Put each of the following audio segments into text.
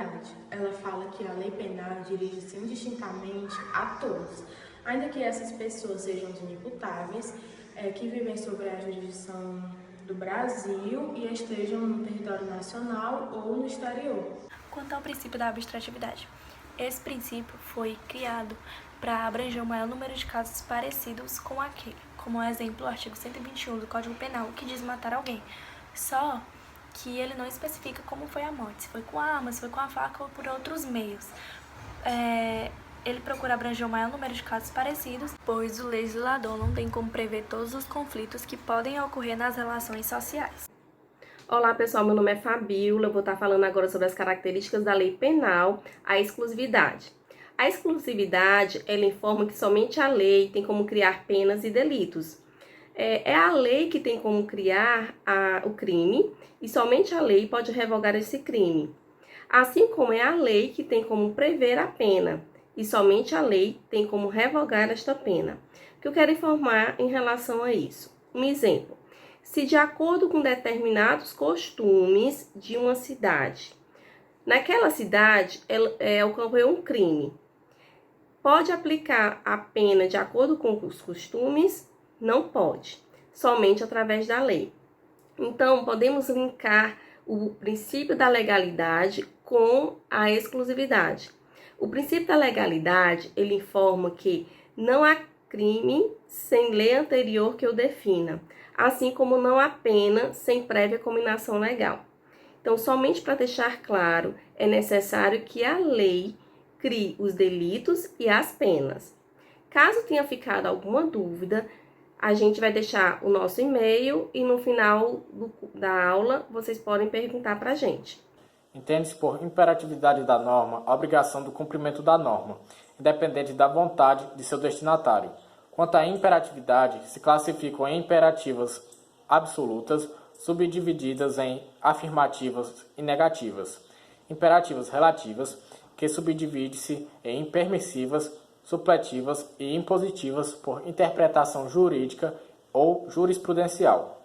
exclusividade. Ela fala que a lei penal dirige-se indistintamente a todos, ainda que essas pessoas sejam inimputáveis, que vivem sobre a jurisdição do Brasil e estejam no território nacional ou no exterior. Quanto ao princípio da abstratividade, esse princípio foi criado para abranger o maior número de casos parecidos com aquele, como exemplo o artigo 121 do Código Penal, que diz matar alguém, só que ele não especifica como foi a morte, se foi com a arma, se foi com a faca ou por outros meios. Ele procura abranger o maior número de casos parecidos, pois o legislador não tem como prever todos os conflitos que podem ocorrer nas relações sociais. Olá pessoal, meu nome é Fabíola, eu vou estar falando agora sobre as características da lei penal, a exclusividade. A exclusividade, ela informa que somente a lei tem como criar penas e delitos. É a lei que tem como criar o crime e somente a lei pode revogar esse crime. Assim como é a lei que tem como prever a pena e somente a lei tem como revogar esta pena. O que eu quero informar em relação a isso? Um exemplo. Se de acordo com determinados costumes de uma cidade, naquela cidade ocorreu um crime, pode aplicar a pena de acordo com os costumes? Não pode, somente através da lei. Então, podemos linkar o princípio da legalidade com a exclusividade. O princípio da legalidade, ele informa que não há crime sem lei anterior que o defina, assim como não há pena sem prévia cominação legal. Então, somente para deixar claro, é necessário que a lei crie os delitos e as penas. Caso tenha ficado alguma dúvida, a gente vai deixar o nosso e-mail e no final da aula vocês podem perguntar para a gente. Entende-se por imperatividade da norma a obrigação do cumprimento da norma, independente da vontade de seu destinatário. Quanto à imperatividade, se classificam em imperativas absolutas, subdivididas em afirmativas e negativas. Imperativas relativas, que subdivide-se em permissivas, supletivas e impositivas por interpretação jurídica ou jurisprudencial.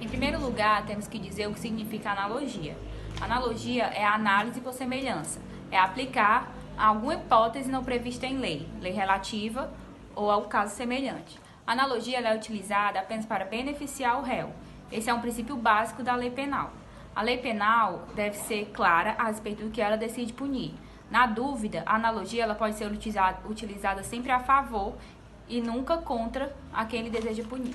Em primeiro lugar, temos que dizer o que significa analogia. Analogia é a análise por semelhança, é aplicar alguma hipótese não prevista em lei relativa ou ao caso semelhante. A analogia é utilizada apenas para beneficiar o réu. Esse é um princípio básico da lei penal. A lei penal deve ser clara a respeito do que ela decide punir. Na dúvida, a analogia ela pode ser utilizada sempre a favor e nunca contra a quem ele deseja punir.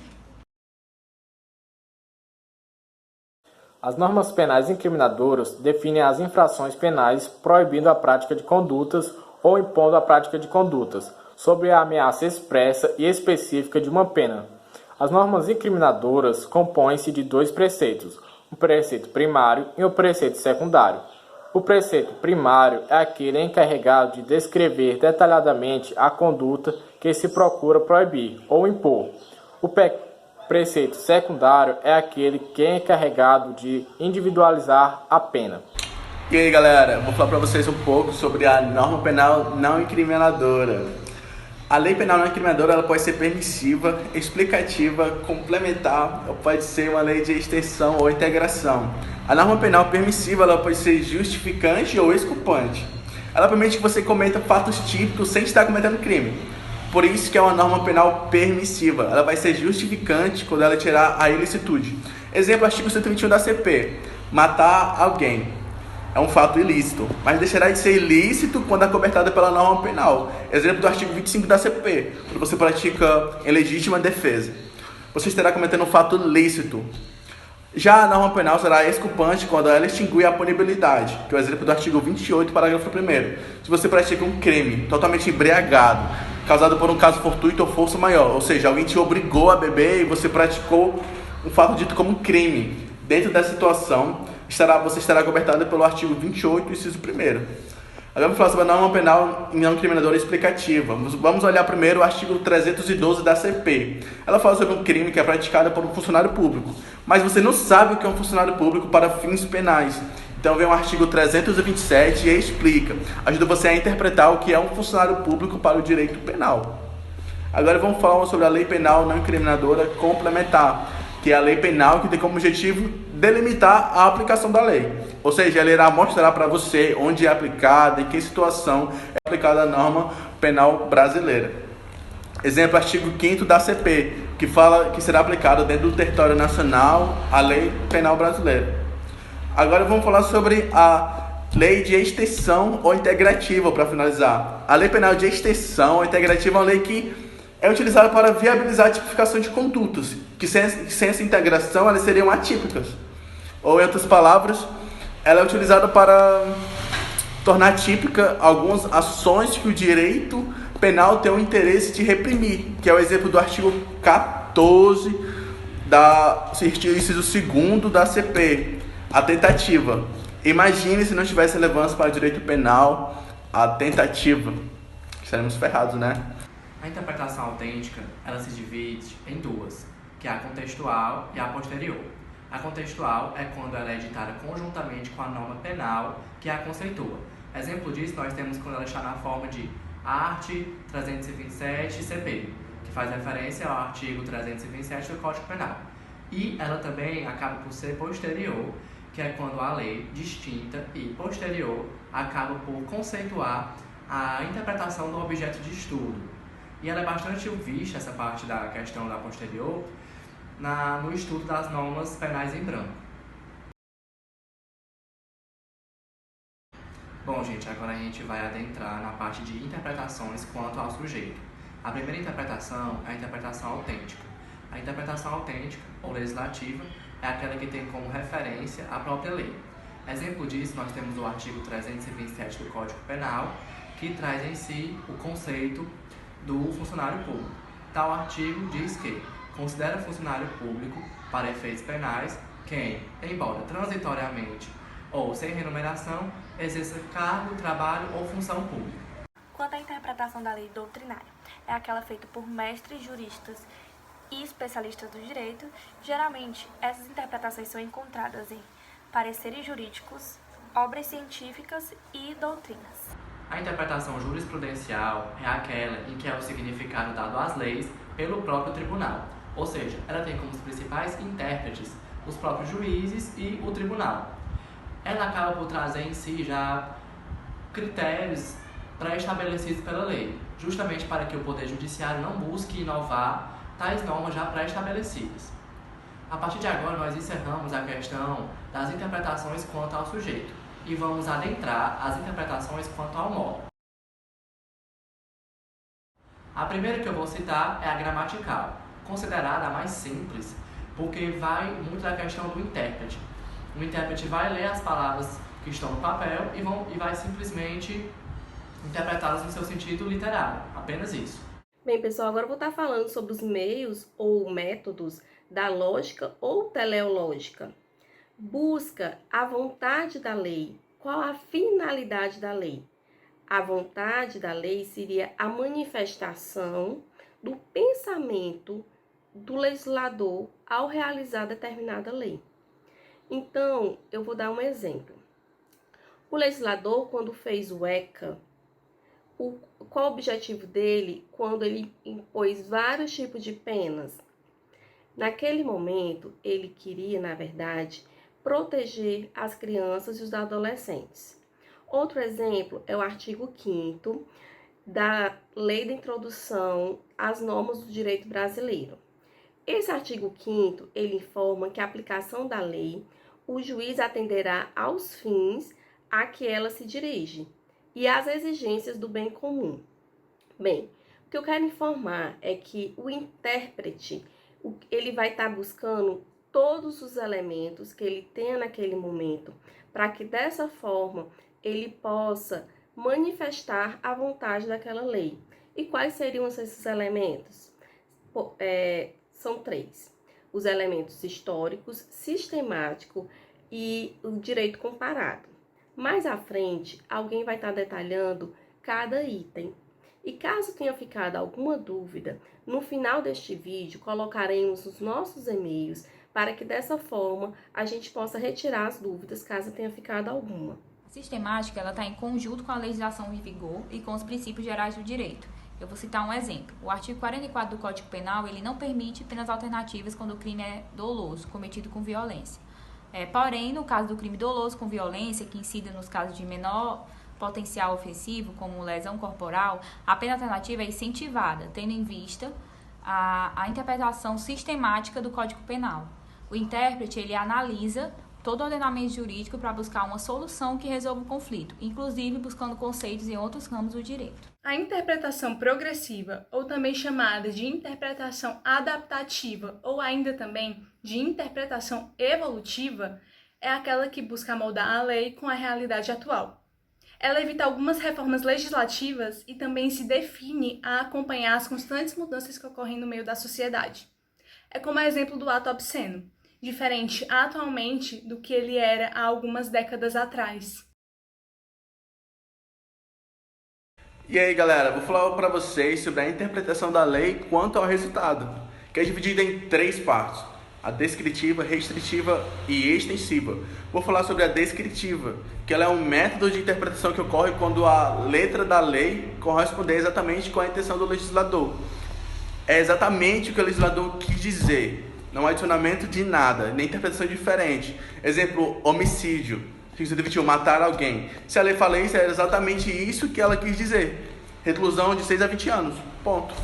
As normas penais incriminadoras definem as infrações penais proibindo a prática de condutas ou impondo a prática de condutas, sob a ameaça expressa e específica de uma pena. As normas incriminadoras compõem-se de dois preceitos, um preceito primário e um preceito secundário. O preceito primário é aquele encarregado de descrever detalhadamente a conduta que se procura proibir ou impor. O preceito secundário é aquele que é encarregado de individualizar a pena. E aí galera, vou falar para vocês um pouco sobre a norma penal não incriminadora. A lei penal não incriminadora ela pode ser permissiva, explicativa, complementar, ou pode ser uma lei de extensão ou integração. A norma penal permissiva ela pode ser justificante ou exculpante. Ela permite que você cometa fatos típicos sem estar cometendo crime. Por isso que é uma norma penal permissiva. Ela vai ser justificante quando ela tirar a ilicitude. Exemplo, artigo 121 da CP. Matar alguém é um fato ilícito, mas deixará de ser ilícito quando acobertado pela norma penal. Exemplo do artigo 25 da CP. Quando você pratica em legítima defesa, você estará cometendo um fato lícito. Já a norma penal será exculpante quando ela extinguir a punibilidade, que é o exemplo do artigo 28, parágrafo 1º. Se você pratica um crime totalmente embriagado, causado por um caso fortuito ou força maior, ou seja, alguém te obrigou a beber e você praticou um fato dito como um crime. Dentro dessa situação, você estará cobertado pelo artigo 28, inciso 1º. Agora vamos falar sobre a norma penal não incriminadora explicativa. Vamos olhar primeiro o artigo 312 da CP. Ela fala sobre um crime que é praticado por um funcionário público, mas você não sabe o que é um funcionário público para fins penais. Então vem o artigo 327 e explica. Ajuda você a interpretar o que é um funcionário público para o direito penal. Agora vamos falar sobre a lei penal não incriminadora complementar. que é a lei penal, que tem como objetivo delimitar a aplicação da lei. Ou seja, ela irá mostrar para você onde é aplicada, em que situação é aplicada a norma penal brasileira. Exemplo, artigo 5º da CP, que fala que será aplicado dentro do território nacional a lei penal brasileira. Agora vamos falar sobre a lei de extensão ou integrativa, para finalizar. A lei penal de extensão ou integrativa é uma lei que é utilizada para viabilizar a tipificação de condutas, que sem essa integração elas seriam atípicas. Ou, em outras palavras, ela é utilizada para tornar típica algumas ações que o direito penal tem o interesse de reprimir, que é o exemplo do artigo 14 da inciso 2º da CP, a tentativa. Imagine se não tivesse relevância para o direito penal a tentativa. Estaremos ferrados, né? A interpretação autêntica, ela se divide em duas, que é a contextual e a posterior. A contextual é quando ela é editada conjuntamente com a norma penal que a conceitua. Exemplo disso nós temos quando ela está na forma de art. 327 CP, que faz referência ao artigo 327 do Código Penal. E ela também acaba por ser posterior, que é quando a lei distinta e posterior acaba por conceituar a interpretação do objeto de estudo. E ela é bastante vista, essa parte da questão da posterior, no estudo das normas penais em branco. Bom, gente, agora a gente vai adentrar na parte de interpretações quanto ao sujeito. A primeira interpretação é a interpretação autêntica. A interpretação autêntica, ou legislativa, é aquela que tem como referência a própria lei. Exemplo disso, nós temos o artigo 327 do Código Penal, que traz em si o conceito do funcionário público. Tal artigo diz que considera funcionário público, para efeitos penais, quem, embora transitoriamente ou sem remuneração, exerça cargo, trabalho ou função pública. Quanto à interpretação da lei doutrinária, é aquela feita por mestres, juristas e especialistas do direito. Geralmente, essas interpretações são encontradas em pareceres jurídicos, obras científicas e doutrinas. A interpretação jurisprudencial é aquela em que é o significado dado às leis pelo próprio tribunal, ou seja, ela tem como os principais intérpretes os próprios juízes e o tribunal. Ela acaba por trazer em si já critérios pré-estabelecidos pela lei, justamente para que o Poder Judiciário não busque inovar tais normas já pré-estabelecidas. A partir de agora, nós encerramos a questão das interpretações quanto ao sujeito e vamos adentrar as interpretações quanto ao modo. A primeira que eu vou citar é a gramatical, considerada a mais simples, porque vai muito da questão do intérprete. O intérprete vai ler as palavras que estão no papel e vai simplesmente interpretá-las no seu sentido literário, apenas isso. Bem, pessoal, agora eu vou estar falando sobre os meios ou métodos da lógica ou teleológica. Busca a vontade da lei. Qual a finalidade da lei? A vontade da lei seria a manifestação do pensamento do legislador ao realizar determinada lei. Então, eu vou dar um exemplo. O legislador, quando fez o ECA, qual o objetivo dele quando ele impôs vários tipos de penas? Naquele momento, ele queria, na verdade, proteger as crianças e os adolescentes. Outro exemplo é o artigo 5º da Lei de Introdução às Normas do Direito Brasileiro. Esse artigo 5º, ele informa que a aplicação da lei, o juiz atenderá aos fins a que ela se dirige e às exigências do bem comum. Bem, o que eu quero informar é que o intérprete, ele vai estar buscando todos os elementos que ele tenha naquele momento, para que dessa forma ele possa manifestar a vontade daquela lei. E quais seriam esses elementos? São 3. Os elementos históricos, sistemático e o direito comparado. Mais à frente, alguém vai estar detalhando cada item. E caso tenha ficado alguma dúvida, no final deste vídeo colocaremos os nossos e-mails para que dessa forma a gente possa retirar as dúvidas caso tenha ficado alguma. A sistemática está em conjunto com a legislação em vigor e com os princípios gerais do direito. Eu vou citar um exemplo. O artigo 44 do Código Penal, ele não permite penas alternativas quando o crime é doloso, cometido com violência. Porém, no caso do crime doloso com violência, que incida nos casos de menor potencial ofensivo, como lesão corporal, a pena alternativa é incentivada, tendo em vista a interpretação sistemática do Código Penal. O intérprete, ele analisa todo o ordenamento jurídico para buscar uma solução que resolva o conflito, inclusive buscando conceitos em outros ramos do direito. A interpretação progressiva, ou também chamada de interpretação adaptativa, ou ainda também de interpretação evolutiva, é aquela que busca moldar a lei com a realidade atual. Ela evita algumas reformas legislativas e também se define a acompanhar as constantes mudanças que ocorrem no meio da sociedade. É como o exemplo do ato obsceno, diferente atualmente do que ele era há algumas décadas atrás. E aí, galera, vou falar para vocês sobre a interpretação da lei quanto ao resultado, que é dividida em 3 partes: a descritiva, restritiva e extensiva. Vou falar sobre a descritiva, que ela é um método de interpretação que ocorre quando a letra da lei corresponde exatamente com a intenção do legislador. É exatamente o que o legislador quis dizer. Não há adicionamento de nada, nem interpretação diferente. Exemplo, homicídio. Se você decidiu matar alguém. Se a lei fala isso, é exatamente isso que ela quis dizer. Reclusão de 6 a 20 anos. Ponto.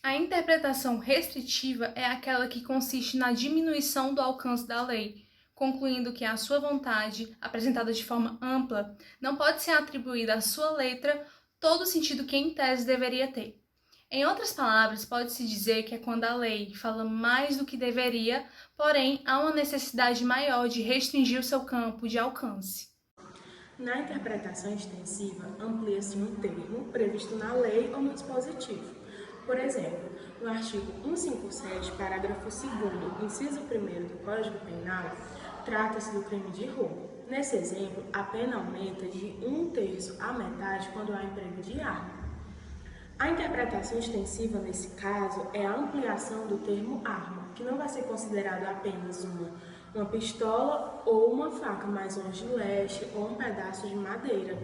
A interpretação restritiva é aquela que consiste na diminuição do alcance da lei, concluindo que a sua vontade, apresentada de forma ampla, não pode ser atribuída à sua letra todo o sentido que em tese deveria ter. Em outras palavras, pode-se dizer que é quando a lei fala mais do que deveria, porém há uma necessidade maior de restringir o seu campo de alcance. Na interpretação extensiva, amplia-se um termo previsto na lei ou no dispositivo. Por exemplo, no artigo 157, parágrafo 2º, inciso 1º do Código Penal, trata-se do crime de roubo. Nesse exemplo, a pena aumenta de 1/3 à metade quando há emprego de arma. A interpretação extensiva, nesse caso, é a ampliação do termo arma, que não vai ser considerado apenas uma pistola ou uma faca, mas um gilete ou um pedaço de madeira.